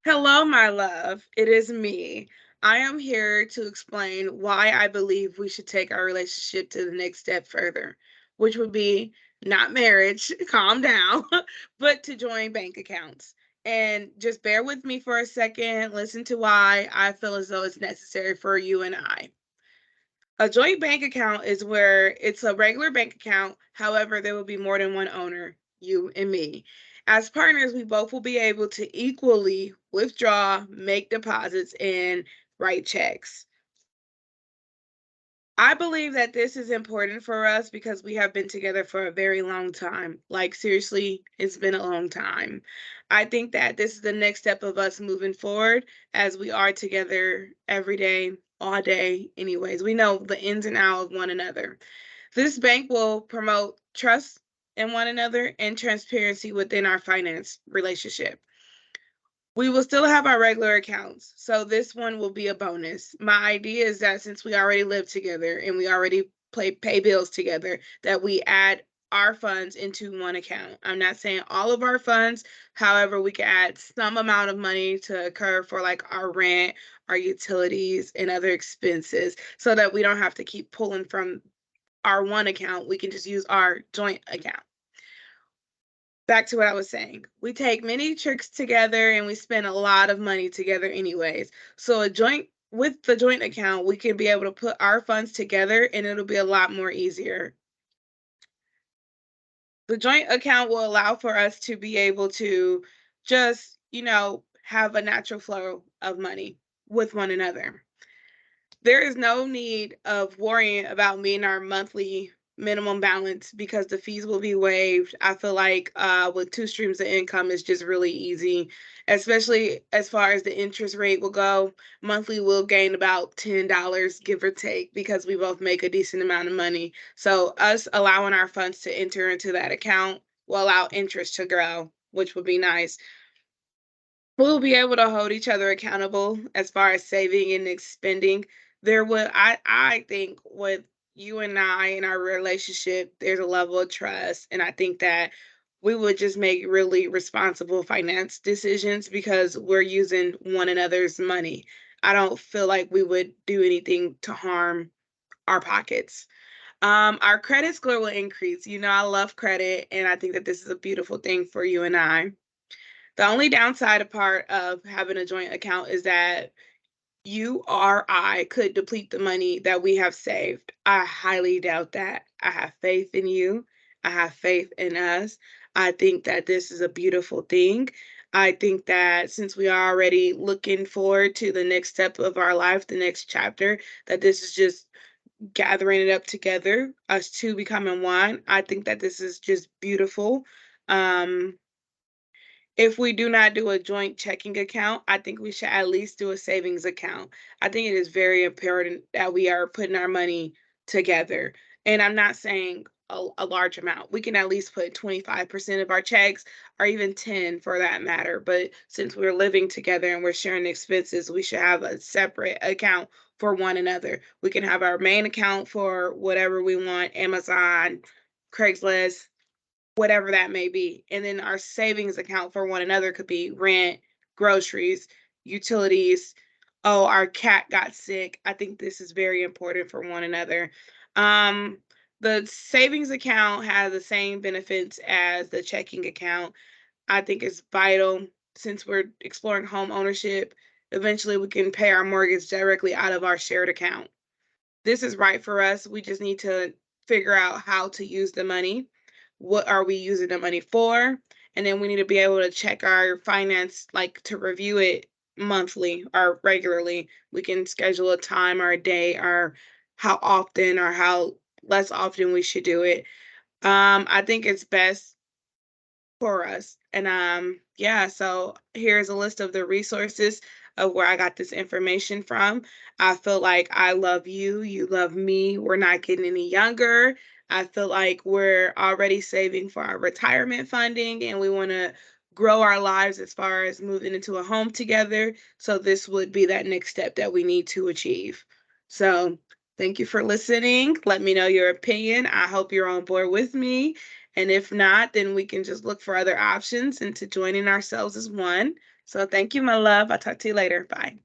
Hello, my love. It is me. I am here to explain why I believe we should take our relationship to the next step further, which would be not marriage, calm down, but to join bank accounts. And just bear with me for a second, listen to why I feel as though it's necessary for you and I. A joint bank account is where it's a regular bank account. However, there will be more than one owner, you and me. As partners, we both will be able to equally withdraw, make deposits, and write checks. I believe that this is important for us because we have been together for a very long time. Like, seriously, it's been a long time. I think that this is the next step of us moving forward as we are together every day, all day, anyways. We know the ins and outs of one another. This bank will promote trust in one another and transparency within our finance relationship. We will still have our regular accounts. So this one will be a bonus. My idea is that since we already live together and we already pay bills together, that we add our funds into one account. I'm not saying all of our funds, however, we can add some amount of money to occur for like our rent, our utilities, and other expenses so that we don't have to keep pulling from our one account. We can just use our joint account. Back to what I was saying. We take many trips together and we spend a lot of money together anyways. So a joint with the joint account, we can be able to put our funds together and it'll be a lot more easier. The joint account will allow for us to be able to just, have a natural flow of money with one another. There is no need of worrying about meeting our monthly minimum balance because the fees will be waived. I feel like with two streams of income, it's just really easy, especially as far as the interest rate will go. Monthly, we'll gain about $10, give or take, because we both make a decent amount of money. So, us allowing our funds to enter into that account will allow interest to grow, which would be nice. We'll be able to hold each other accountable as far as saving and expending. There would I think with you and I in our relationship, there's a level of trust. And I think that we would just make really responsible finance decisions because we're using one another's money. I don't feel like we would do anything to harm our pockets. Our credit score will increase. I love credit, and I think that this is a beautiful thing for you and I. The only downside part of having a joint account is that you or I could deplete the money that we have saved. I highly doubt that. I have faith in you. I have faith in us. I think that this is a beautiful thing. I think that since we are already looking forward to the next step of our life, the next chapter, that this is just gathering it up together, us two becoming one. I think that this is just beautiful. Um, if we do not do a joint checking account, I think we should at least do a savings account. I think it is very important that we are putting our money together. And I'm not saying a large amount. We can at least put 25% of our checks or even 10 for that matter. But since we're living together and we're sharing expenses, we should have a separate account for one another. We can have our main account for whatever we want, Amazon, Craigslist, whatever that may be. And then our savings account for one another could be rent, groceries, utilities. Oh, our cat got sick. I think this is very important for one another. Um, the savings account has the same benefits as the checking account. I think it's vital since we're exploring home ownership. Eventually, we can pay our mortgage directly out of our shared account. This is right for us. We just need to figure out how to use the money. What are we using the money for? And then we need to be able to check our finance, like to review it monthly or regularly. We can schedule a time or a day or how often or how less often we should do it. I think it's best for us. And yeah, so here's a list of the resources of where I got this information from. I feel like I love you, you love me. We're not getting any younger. I feel like we're already saving for our retirement funding and we want to grow our lives as far as moving into a home together. So this would be that next step that we need to achieve. So thank you for listening. Let me know your opinion. I hope you're on board with me. And if not, then we can just look for other options into joining ourselves as one. So thank you, my love. I'll talk to you later. Bye.